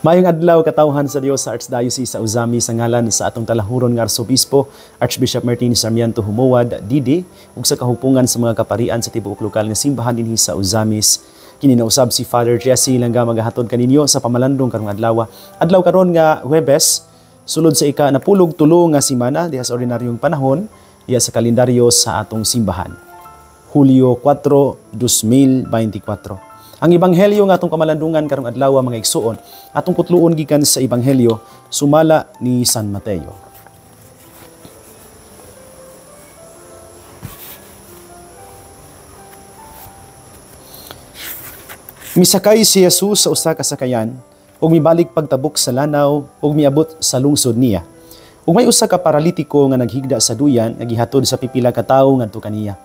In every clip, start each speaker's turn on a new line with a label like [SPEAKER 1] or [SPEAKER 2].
[SPEAKER 1] Mayong adlaw katawhan sa Dios sa Archdiocese sa Uzami sa ngalan sa atong talahuron nga Arsobispo Archbishop Martin Sarmiento Humowad Didi ug sa kahupungan sa mga kaparian sa tibuok lokal nga simbahan dinhi sa Uzamis. Kininausab si Father Jesse langga magahatod kaninyo sa pamalandong karong adlaw. Adlaw karon nga Huwebes sulod sa ika-napulog tulo nga semana diha sa ordinaryong panahon diha sa kalendaryo sa atong simbahan. Hulyo 4, 2024. Ang ebanghelyo nga atong kamalandungan karong adlaw mga igsuon, atong kutluon gikan sa ebanghelyo sumala ni San Mateo. Misakay si Jesus sa usa ka sakayan ug mibalik pagtabok sa lanaw ug miabot sa lungsod niya. Ug may usa ka paralitiko nga naghigda sa duyan nga gihatod sa pipila ka tawo ngadto kaniya.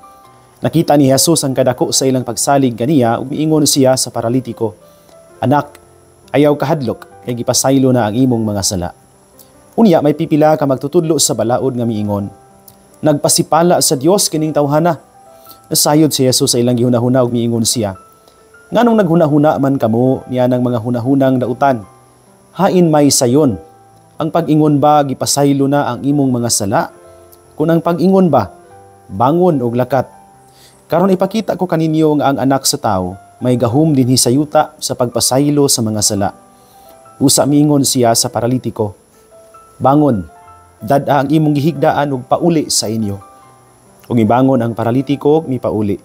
[SPEAKER 1] Nakita ni Jesus ang kadako sa ilang pagsalig kaniya ug miingon siya sa paralitiko, "Anak, ayaw kahadlok kay gipasaylo na ang imong mga sala." Unya may pipila ka magtutudlo sa balaod nga miingon, "Nagpasipala sa Dios kining tawhana." Nasayod si Jesus sa ilang gihunahuna ug miingon siya, "Nganong naghunahuna man kamo niya ng mga hunahunang dautan? Hain may sayon. Ang pag-ingon ba gipasaylo na ang imong mga sala? Kung ang pag-ingon ba, bangon og lakat. Karon ipakita ko kaninyo nga ang anak sa tao may gahom dinhi sa yuta sa pagpasaylo sa mga sala." Usa miingon siya sa paralitiko, "Bangon, dad-a ang imong gihigdaan ug pauli sa inyo." Ug ibangon ang paralitiko ug mipauli.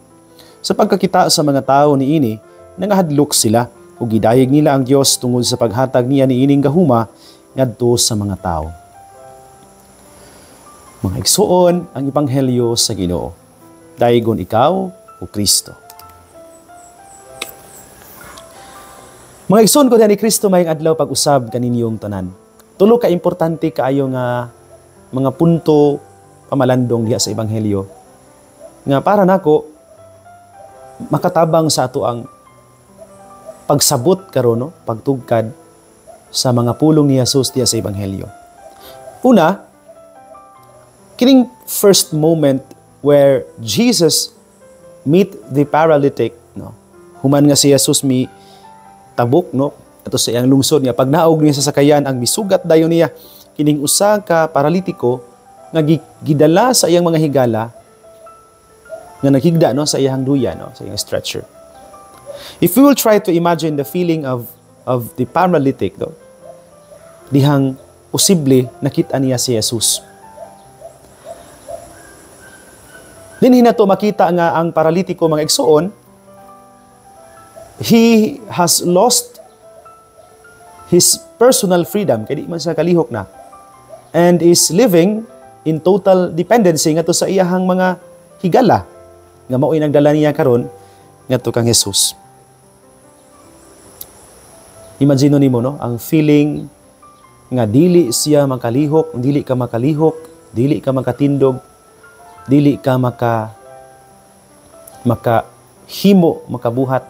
[SPEAKER 1] Sa pagkakita sa mga tawo niini, nangahadlok sila ug gidayeg nila ang Dios tungod sa paghatag niya niining gahuma ngadto sa mga tawo. Mga igsuon ang ebanghelyo sa Ginoo. Daygon ikaw o Kristo. Mga igsoon ko ni Kristo mayang adlaw pag-usab kaninyong tanan. Tulo ka importante kaayo nga mga punto pamalandong diha sa ebanghelyo nga para nako makatabang sa ato ang pagsabot karon no, pagtugkad sa mga pulong ni Jesus diha sa ebanghelyo. Una, kining first moment where Jesus meet the paralytic, no? Human nga si Jesus mi tabok, no? Ato sa iyang lungsod niya pag naog niya sa sakayan ang misugat dayon niya kining usa ka paralitiko nga gidala sa iyang mga higala nga naghigda no sa iyang duya, no, sa iyang stretcher. If we will try to imagine the feeling of the paralytic, no, dihang posible nakita niya si Jesus. Dinhi na to makita nga ang paralitiko mga igsuon, he has lost his personal freedom, kaya di man siya kalihok na, and is living in total dependency ngadto sa iyahang mga higala nga mao'y nagdala niya karon ngadto kang Jesus. Imagine nimo no, ang feeling nga dili siya makalihok, dili ka makalihok, dili ka makatindog, dili ka makahimo, makabuhat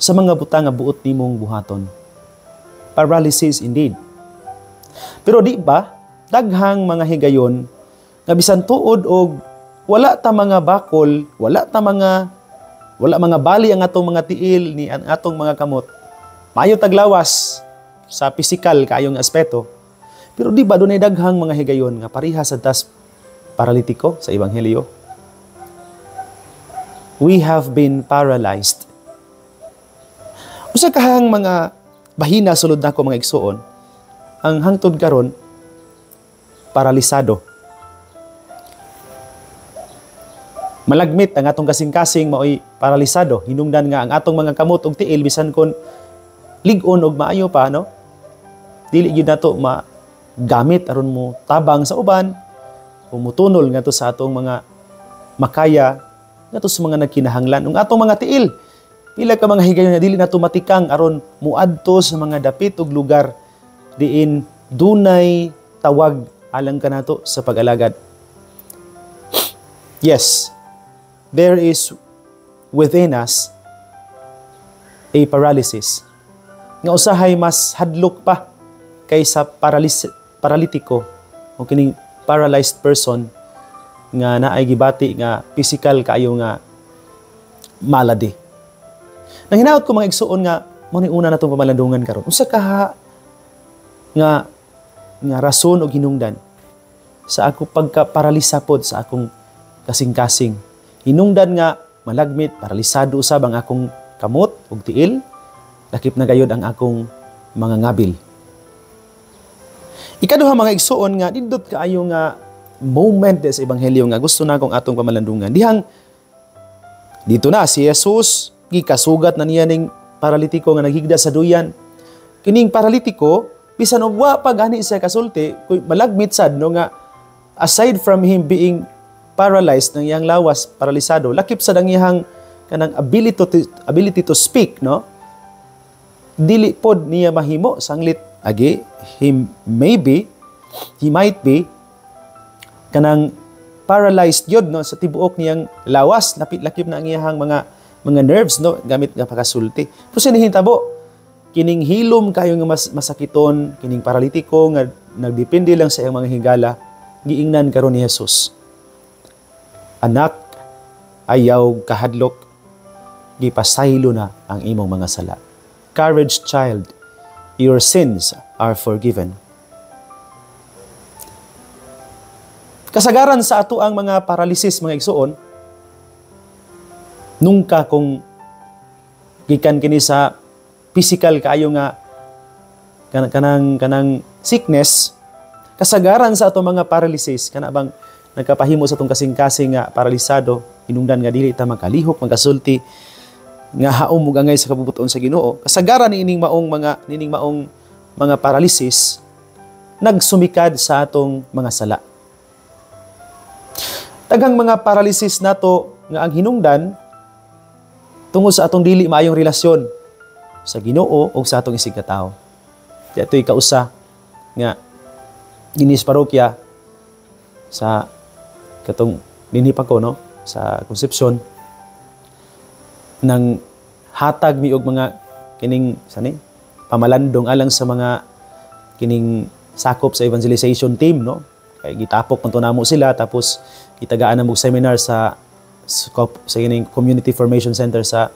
[SPEAKER 1] sa mga butang nga buot nimong buhaton. Paralysis indeed. Pero di ba, daghang mga higayon nga bisan tuod og wala ta mga bakol, wala mga bali ang atong mga tiil ni ang atong mga kamot. Maayo taglawas sa pisikal kaayong aspeto. Pero di ba dunay daghang mga higayon nga pareha sa tas paralitiko sa ebanghelyo? We have been paralyzed. Usa kahang mga bahina sulod nako mga igsuon, ang hangtod karon paralisado. Malagmit ang atong kasing-kasing maoy paralisado. Hinungdan nga ang atong mga kamot ug tiil bisan kon lig-on og maayo pa, no? Dili gyud nato magamit aron mo tabang sa uban, umutunol nga to sa atong mga makaya, nga to sa mga nagkinahanglan. Ang atong mga tiil, pila ka mga higayon na dili nato matikang aron muadto sa mga dapit ug lugar diin dunay tawag alang kanato sa pag-alagad. Yes, there is within us a paralysis nga usahay mas hadlok pa kaysa paralitiko o kining paralyzed person nga naay gibati nga physical kaayo nga malady. Nanghinaot ko mga igsuon nga mo ni una natong pamalandungan karon. Unsa ka nga rason o hinungdan sa ako pagka-paralisa pod sa akong kasing-kasing. Hinungdan nga malagmit, paralisado usab ang akong kamot ug tiil, lakip na gayud ang akong mga ngabil. Ikaduha mga igsuon nga nindot kaayo nga moment sa ebanghelyo nga gusto na akong atong pamalandungan. Dito na si Jesus, gikasugat na niya ning paralitiko nga naghigda sa duyan. Kining paralitiko bisan og wa pa gani siya kasulti, malagmit sad no nga aside from him being paralyzed ng iyang lawas, paralisado, lakip sa iyang kanang ability to speak, no? Dili pod niya mahimo sanglit agi he might be kanang paralyzed yod no sa tibuok niyang lawas, lakip na ang iyang mga nerves no gamit nga pagkasulti. Pero sinihintabo kining hilom kayo nga masakiton, kining paralitiko nga nagdepende lang sa iyang mga higala, giingnan karon ni Jesus. Anak, ayaw kahadlok, gipasaylo na ang imong mga sala. Courage, child, your sins are forgiven. Kasagaran sa ato ang mga paralysis, mga igsuon, nungka kung gikan kini sa physical kaayo nga kanang sickness, kasagaran sa ato mga paralysis, kana bang nagkapahimo sa itong kasing-kasing nga paralisado, hinungdan nga dili ta magkalihok, magkasulti, nga haom ug angay sa kabubuton sa Ginoo. Kasagaran niining maong mga paralysis nagsumikad sa atong mga sala. Daghang mga paralysis nato nga ang hinungdan tungod sa atong dili maayong relasyon sa Ginoo o sa atong isig katao. Dito'y kausa nga dinis parokya sa katong linhipan ko no sa Concepcion nang hatag mi og mga kining pamalandong alang sa mga kining sakop sa evangelization team no kay gitapok man namo sila tapos gitagaan na mo seminar sa kining Community Formation Center sa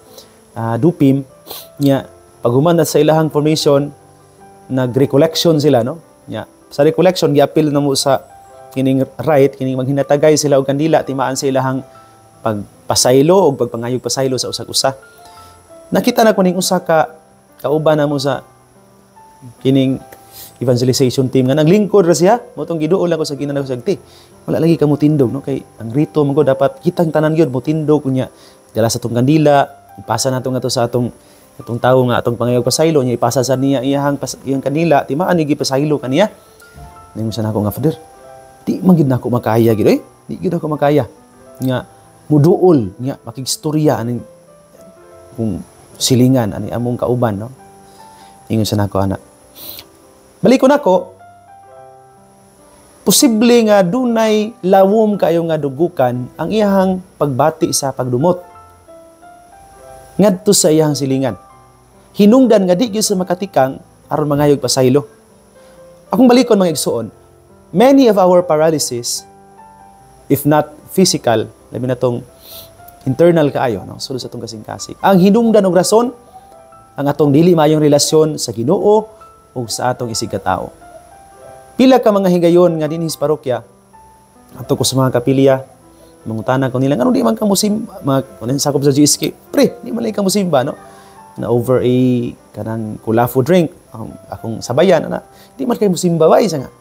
[SPEAKER 1] Dupim nya paghuman sa ilahang formation nag-recollection sila no nya sa recollection giapil na mo sa kining right, kining maghinatagay sila og kandila, timaan sa ilahang pagpasaylo o pagpangayog pasaylo sa usag-usa. Nakita na ko ning usa ka kauban namo sa kining evangelization team nga naglingkod ra siya, motong giduol ako sa ginanaw sa sagti. Wala lagi ka mo tindog no kay ang rito man dapat kitang tanan gyud mo tindog kunya dala sa tong kandila, ipasa nato nga to sa atong tawo nga atong pangayog pasaylo nya ipasa sa niya iyang kandila, timaan gi pasaylo kaniya. Ningon sa nako nga Father, di man gid nako makaya gid di gid ako makaya nga muduol nga makigstorya aning kung silingan ani among kauban no ingon sa nako ana balikon ako posible nga dunay lawom kayo nga dugukan ang iyang pagbati sa pagdumot ngadto sa iyang silingan hinungdan nga di gyud sa makatikang aron mangayog pasaylo. Akong balikon mga igsuon, many of our paralysis, if not physical, labi na itong internal kaayo, no? Sulod sa itong kasing-kasing. Ang hinungdan og rason, ang atong dili maayong relasyon sa Ginoo o sa atong isig katao. Pila ka mga higayon nga dinhi sa parokya, ato ko sa mga kapilya, mangutana ko nila, ano di man ka musimba, mga sakop sa GSK, pre, di man lang ka musimba, no? Na over a kanang kulafo drink, akong sabayan, ana, di man kayo musimba ba, isa nga.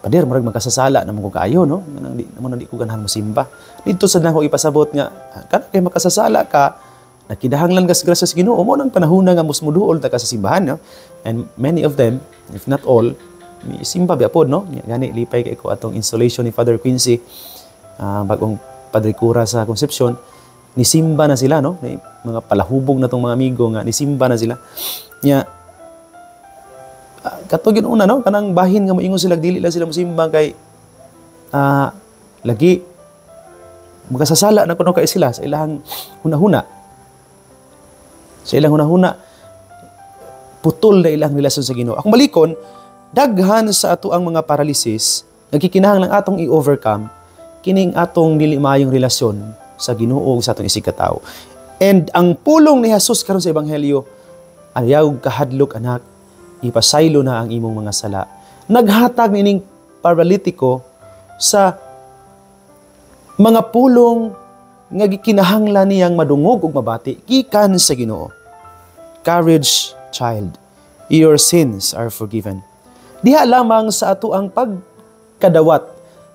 [SPEAKER 1] Pader, marag magkasasala naman ko kaayo, no? Naman di ko ganahan musimba. Dito sa nako ipasabot nga, kana kay makasasala ka, nakidahanglan ka sa grasya sa Ginoo, mo nang panahon nga musmuduol ta ka sa simbahan, no? And many of them, if not all, simba biapod, no? Gani, lipay kay ko atong installation ni Father Quincy, bagong Padre Cura sa Concepcion, nisimba na sila, no? Mga palahubog na tong mga amigo nga, nisimba na sila. Nya, katog yun una, no? Kanang bahin nga moingon sila, dili lang sila musimba kay lagi magkasasala na kuno kay sila sa ilang hunahuna. Sa ilang hunahuna, putol na ilang relasyon sa Ginoo. Akong balikon, daghan sa ato ang mga paralysis, nagkikinahanglan atong i-overcome kining atong dili maayong relasyon sa Ginoo sa atong isig katao. And ang pulong ni Jesus karon sa ebanghelyo, ayaw kahadlok anak, ipasaylo na ang imong mga sala. Naghatag nining paralitiko sa mga pulong nga gikinahanglan niyang madungog ug mabati gikan sa Ginoo. Courage, child. Your sins are forgiven. Diha lamang sa ato ang pagkadawat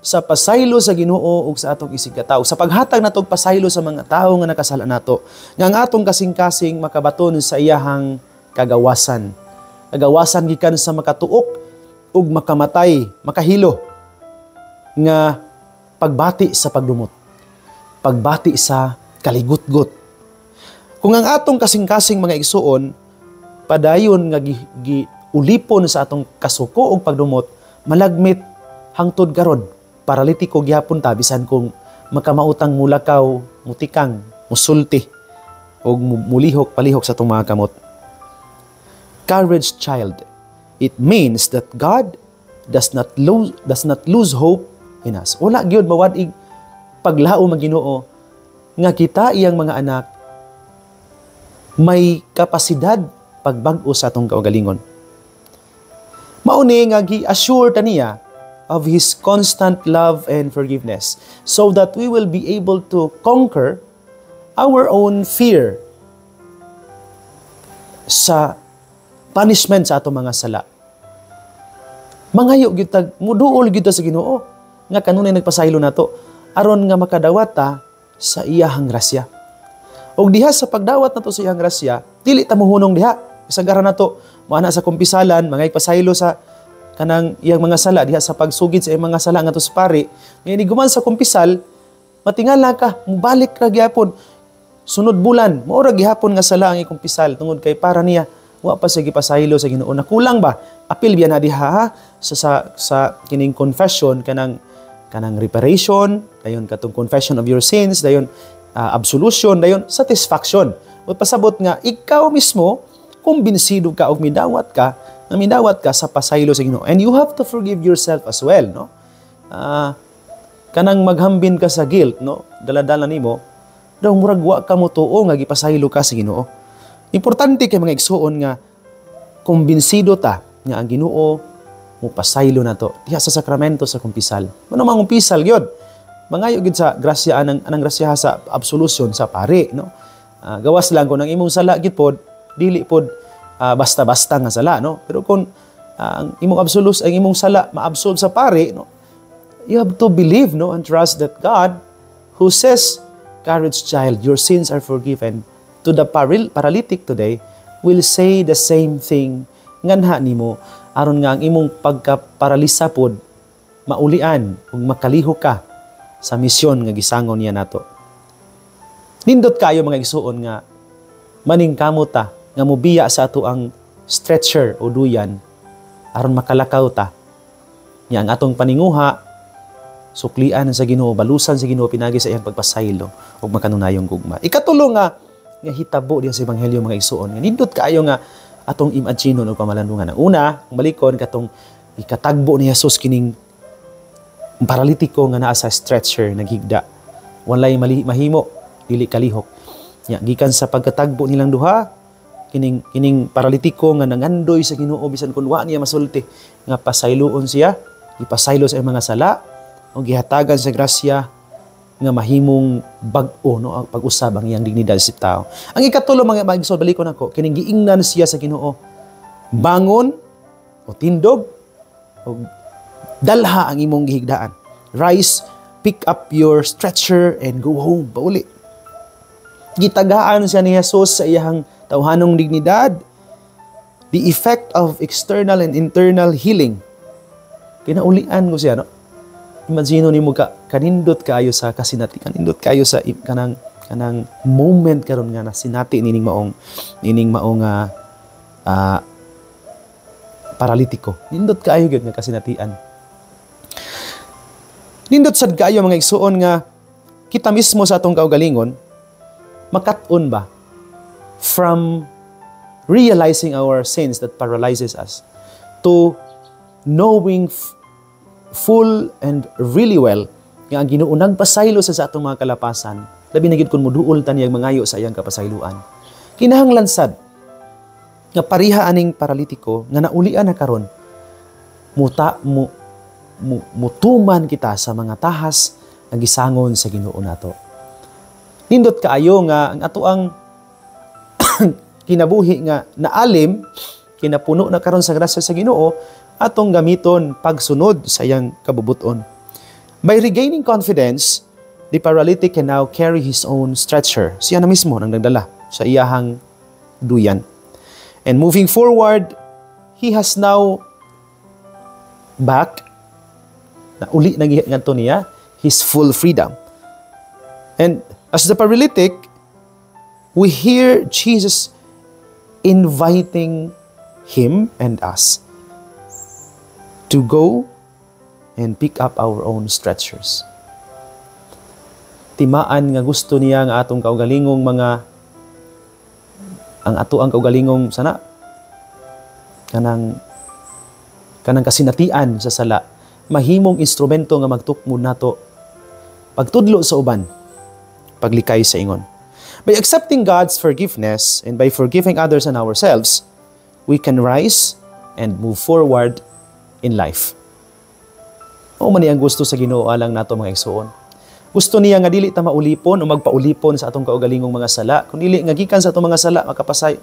[SPEAKER 1] sa pasaylo sa Ginoo ug sa atong isig katawo, sa paghatag nato og pasaylo sa mga tawo nga nakasala nato, nga ang atong kasing-kasing makabaton sa iyahang kagawasan. Kagawasan gikan sa makatuok ug makamatay, makahilo nga pagbati sa pagdumot, pagbati sa kaligutgot. Kung ang atong kasing-kasing mga igsuon padayon nga giulipon sa atong kasuko ug pagdumot, malagmit hangtod karon, paralitiko gyapon ta bisan kung makamautang mulakaw, mutikang, musulti ug mulihok-palihok sa atong mga kamot. Courage, child. It means that God does not lose hope in us. Wala gyud mawadig paglao ang Ginoo nga kita iyang mga anak may kapasidad pagbag-o sa atong kaugalingon. Mauni nga gi-assure ta niya of His constant love and forgiveness so that we will be able to conquer our own fear sa punishment sa atong mga sala. Mangayo gyud tag muduol gyud sa Ginoo nga kanunay nagpasaylo nato aron nga makadawat ta sa iyahang grasya. Og diha sa pagdawat nato sa iyang grasya, dili ta mohunong diha. Kasagaran nato moana sa kumpisalan, mangay pasaylo sa kanang iyang mga sala diha sa pagsugid sa iyang mga sala ngadto sa pari. Ngayon guman sa kumpisal, matingala ka, mubalik ra gyapon. Sunod bulan, mao ra gihapon nga sala ang ikumpisal tungod kay para niya wa pa sige pasaylo sa Ginoo. Nakulang ba? Apil biya na diha sa kining confession kanang reparation, dayon katong confession of your sins, dayon absolution, dayon satisfaction. Pasabot nga ikaw mismo kumbinsido ka og midawat ka sa pasaylo sa Ginoo. And you have to forgive yourself as well, no? Kanang maghambin ka sa guilt, no? Dala-dala nimo, daw murag wa ka mo tuo nga gipasaylo ka sa Ginoo. Importante kay mga igsuon nga kumbinsido ta nga ang Ginoo mo pasaylo nato diha sa sakramento sa kumpisal. Mano mang kumpisal gyud? Mangayo gid sa grasya anang grasya sa absolution sa pari, no? Gawas lang kung ang imong sala gid pod dili pod basta-basta nga sala, no? Pero kung ang imong sala maabsolve sa pari, no? You have to believe, no, and trust that God who says, "Courage, child, your sins are forgiven," to the paralytic today will say the same thing nganha nimo aron nga ang imong pagkaparalisa pod maulian ug makalihok ka sa misyon nga gisangon niya nato. Nindot kayo mga igsuon nga maningkamot ta nga mobiya sa ato ang stretcher o duyan aron makalakaw ta. Nya ang atong paninguha suklian sa Ginoo, balusan sa Ginoo pinagi sa iyang pagpasaylo ug makanunayong gugma. Ikatulo nga hitabo diha sa ebanghelyo mga igsuon nga nindot kaayo nga atong imagine o pamalandungan. Ang una, balikon katong ikatagbo ni Jesus kining paralitiko nga naa sa stretcher naghigda. Walay mahimo dili kalihok. Nya gikan sa pagkatagbo nilang duha, kining paralitiko nga nangandoy sa Ginoo bisan kun wa niya masulti nga pasayloon siya, ipasaylo sa mga sala o gihatagan sa grasya nga mahimong bag-o, no, ang pag-usab ang iyang dignidad sa tao. Ang ikatulo mga mag-isod balikon ako kining giingnan siya sa Ginoo. Bangon o tindog o dalha ang imong gihigdaan. Rise, pick up your stretcher and go home. Pauli. Gitagaan siya ni Jesus sa iyang tawhanong dignidad. The effect of external and internal healing. Kinaulian ko siya, no? Imagino nimo kanindot kayo sa kasinati, kanindot kayo sa kanang moment karon nga nasinati nining maong paralitiko. Nindot kayo gyud nga kasinatian. Nindot sad kayo mga igsuon nga kita mismo sa atong kaugalingon makat-on ba from realizing our sins that paralyzes us to knowing full and really well nga ang Ginoo nagpasaylo sa atong mga kalapasan, labi na gid kun moduol ta niyang mangayo sa iyang kapasayloan. Kinahanglan sad nga pariha aning paralitiko nga naulian na karon mutuman kita sa mga tahas nga gisangon sa Ginoo nato. Nindot kaayo nga ang ato ang kinabuhi nga naalim, kinapuno na karon sa grasya sa Ginoo, atong gamiton pagsunod sa iyang kabubuton. By regaining confidence, the paralytic can now carry his own stretcher. Siya na mismo nang nagdala sa iyahang duyan. And moving forward, he has now back, na uli naghihanto niya, his full freedom. And as the paralytic, we hear Jesus inviting him and us to go and pick up our own stretchers. Timaan nga gusto niya nga atong kaugalingong ang kaugalingong sana kanang kasinatian sa sala, mahimong instrumento nga magtukmod nato pagtudlo sa uban, paglikay sa ingon. By accepting God's forgiveness and by forgiving others and ourselves, we can rise and move forward in life. O man ang gusto sa Ginoo alang nato mga igsoon. Gusto niya nga dili ta maulipon o magpaulipon sa atong kaugalingong mga sala, kun dili nga gikan sa atong mga sala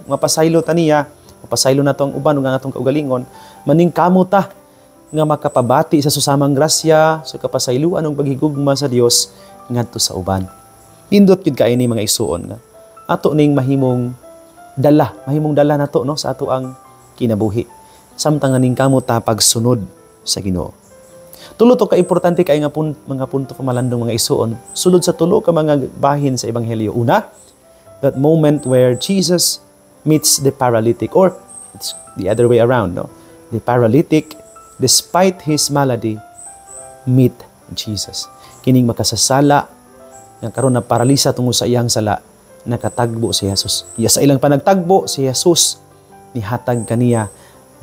[SPEAKER 1] mapasaylo ta niya, mapasaylo nato ang uban ug ang atong kaugalingon, maning kamo ta nga makapabati sa susamang grasya, sa kapasayloan ug paghigugma sa Dios ngadto sa uban. Pindot gid kay ni mga igsoon nga ato ning mahimong dala nato no sa ato ang kinabuhi. Samtang ning kamo ta pagsunod sa Ginoo. Tulo to ka importante kay nga mga punto pamalandong mga igsoon. Sulod sa tulo ka mga bahin sa ebanghelyo. Una, that moment where Jesus meets the paralytic, or it's the other way around, no? The paralytic, despite his malady, meet Jesus. Kining makasasala nga karon na paralisa tungod sa iyang sala, nakatagbo si Jesus. Iya sa ilang panagtagbo si Jesus nihatag kaniya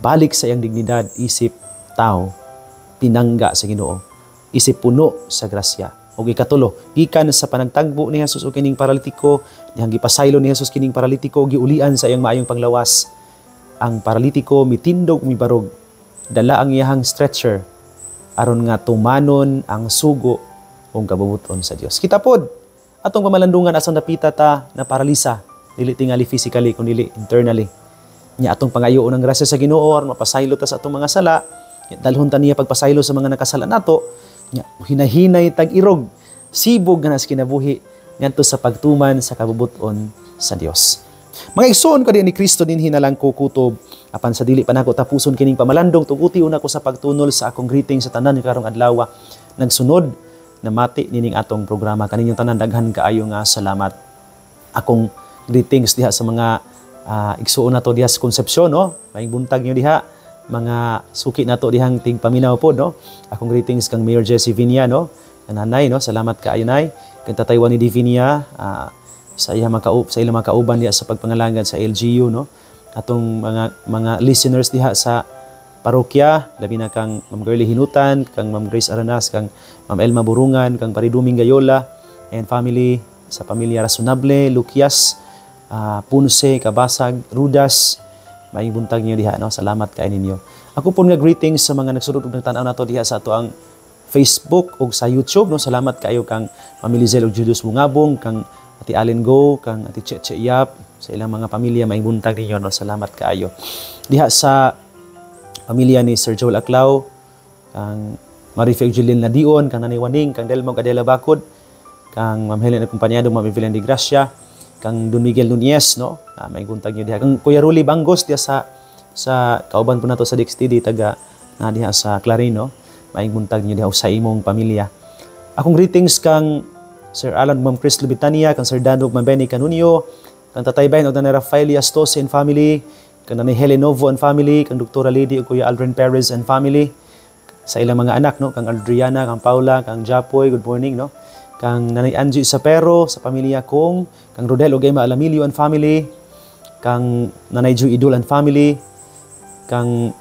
[SPEAKER 1] balik sa iyang dignidad, isip tao, pinangga sa Ginoo, isip puno sa grasya. O ikatulo, gikan sa panagtagbo ni Jesus o kining paralitiko, dihang gipasaylo ni Jesus kining paralitiko, giulian sa iyang maayong panglawas. Ang paralitiko mitindog mibarog, dala ang iyahang stretcher aron nga tumanon ang sugo o kabubuton sa Dios. Kita pod atong pamalandungan asang napita ta na paralisa, dili tingali physically kundi internally. Nya atong pangayoon ang grasya sa Ginoo aron mapasaylo ta sa atong mga sala. Dalhon ta niya pagpasaylo sa mga nakasala nato, hinahinay tag irog, sibog nga nas kinabuhi ngadto sa pagtuman sa kabubuton sa Dios. Mga igsoon ko ni Kristo din hinalang ko kutob apan sa dili pa nako tapuson kining pamalandong tuguti una ko sa pagtunol sa akong greeting sa tanan karong adlaw. Nagsunod na mati nining atong programa kaninyong tanan daghan kaayo nga salamat. Akong greetings diha sa mga igsoon nato diha sa Concepcion, no? Maayong buntag niyo diha. Mga suki nato dihang tig paminaw po, no? Akong greetings kang Mayor Jessie Vinia, no? Nanay, no? Salamat kaayo nay. Kang tataywan ni Divinia, sa ilang makauban diha sa pagpangalangan sa LGU, no? Atong mga listeners diha sa parokya, labi na kang Ma'am Girlie Hinutan, kang Ma'am Grace Aranas, kang Ma'am Elma Burungan, kang Pariduming Gayola, and family sa pamilya Rasunable, Luquias, Punse, Kabasag, Rudas, may buntag niyo diha, no? Salamat kay ninyo. Ako po nga greetings sa mga nagsulod ug nagtan-aw nato diha sa ato ang Facebook ug sa YouTube, no? Salamat kayo kang Ma'am Lizel ug Julius Bungabong, kang Ati Allen Go, kang Ati Cheche Iyap, sa ilang mga pamilya may buntag ninyo, no? Salamat kayo. Diha sa pamilya ni Sir Joel Aclao, kang Marife Julian Nadion, kang Nanay Waning, kang Delmo Gadela Bacod, kang Ma'am Helen Acompañado, Ma'am Evelyn de Gracia, kang Don Miguel Nunez, no? May buntag niyo diha. Kang Kuya Ruli Bangos diha sa kauban po nato sa DXTD taga diha sa Clarin, no? May buntag niyo diha sa imong pamilya. Akong greetings kang Sir Alan Ma'am Chris Lubitania, kang Sir Dano Ma'am Benny Canunio, kang Tatay Bayan o Nanay Rafael Astose and family, kang Nanay Helen Novo and family, kang Dr. Lady o Kuya Aldrin Perez and family, sa ilang mga anak, no? Kang Adriana, kang Paula, kang Japoy, good morning, no? Kang Nanay Angie Sapero sa pamilya kong, kang Rodel Ogema Alamilio and family, kang Nanay Ju Idol and family, kang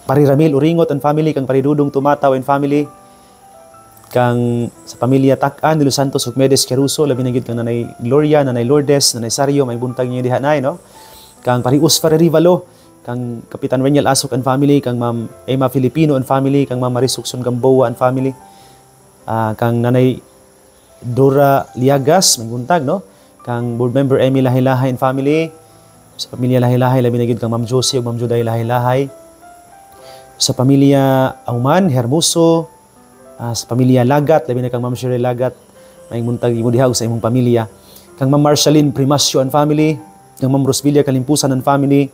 [SPEAKER 1] Pari Ramil Uringot and family, kang Paridudong Tumataw and family, kang sa pamilya Tak-an de Los Santos ug Medes Queruso, labi na gyud kang Nanay Gloria, Nanay Lourdes, Nanay Sario, may buntag niyo diha nay, no? Kang Parius Ferrerivalo, kang Kapitan Reniel Asok and family, kang Ma'am Emma Filipino and family, kang Ma'am Marisukson Gamboa and family, kang Nanay Dora Liagas, may buntag, no? Kang board member Emmy Lahay-Lahay and family, sa pamilya Lahay-Lahay, labi na gyud kang Ma'am Josie ug Ma'am Juday Lahay-Lahay, sa pamilya Auman, Hermoso, sa pamilya Lagat, labi na kang Ma'am Shirley Lagat, may muntag imo diha sa imong pamilya. Kang Ma'am Marceline Primasio and family, kang Ma'am Rosvilla Kalimpusan and family,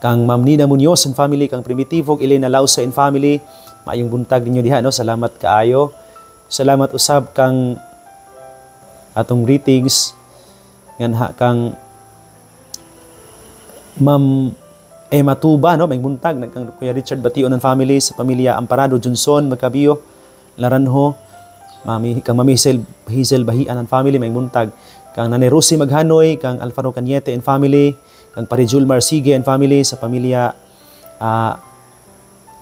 [SPEAKER 1] kang Ma'am Nina Munoz and family, kang Primitivo Elena Lausa and family, maayong buntag ninyo diha, no? Salamat kaayo. Salamat usab kang atong greetings nganha kang Ma'am Emma Tuba, no? May buntag kang Kuya Richard Bation and family, sa pamilya Amparado Johnson Magkabio Laranho, kang Mami Hazel Bahian and family, may buntag kang Nanay Rosie Maghanoy, kang Alfaro Cañete and family, kang Parijul Marsigue and family, sa pamilya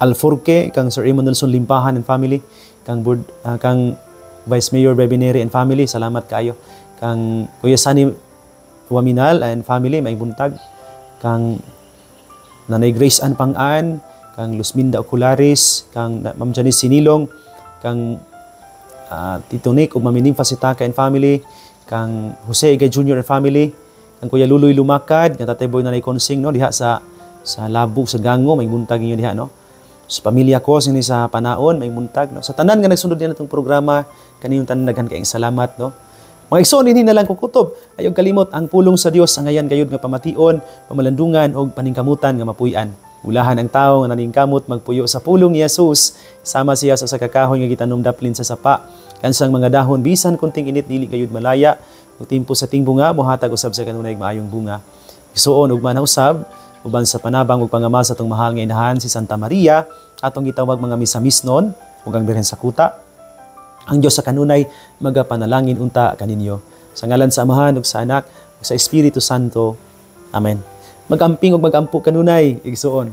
[SPEAKER 1] Alforque, kang Sir Raymond Nelson Limpahan and family, kang Vice Mayor Bebineri and family, salamat kayo. Kang Kuya Sani Waminal and family, may buntag. Kang Nanay Grace Ann Pang-an, kang Luzminda Ocularis, kang Ma'am Janice Sinilong, kang Tito Nick ug Ma'am Nimfa Sitaka and family, kang Jose Igay Jr. and family, kang Kuya Luloy Lumakad, kang Tatay Boy Nanay Konsing, no? Diha sa Labog, sa Gango, may buntag niyo diha, no? Sa pamilya ko, sini sa Panaon, may buntag, no? Sa tanan nga nagsunod din itong programa, kaniyong tanan daghan kayong salamat, no? Mga igsoon, hindi na lang kukutob. Ayog kalimot, ang pulong sa Dios ang ngayan gayud nga pamation, pamalandungan o paningkamutan nga mapuy-an. Ulahan ang tao nga naningkamot magpuyo sa pulong ni Jesus, sama siya sa kakahoy nga gitanom daplin sa sapa. Kansang mga dahon, bisan kunting init, dili gayud malaya. O timpo sa ting bunga, muhatag usab sa kanunay maayong bunga. Igsoon, ug manawsab, uban sa panabang ug pangamal sa itong mahal nga inahan si Santa Maria, atong gitawag mga misamisnon, ug ang Birhen sa Kuta. Ang Diyos sa kanunay, magapanalangin unta kaninyo. Sa ngalan sa Amahan ug sa Anak ug sa Espiritu Santo. Amen. Magamping ug magampo kanunay, igsoon.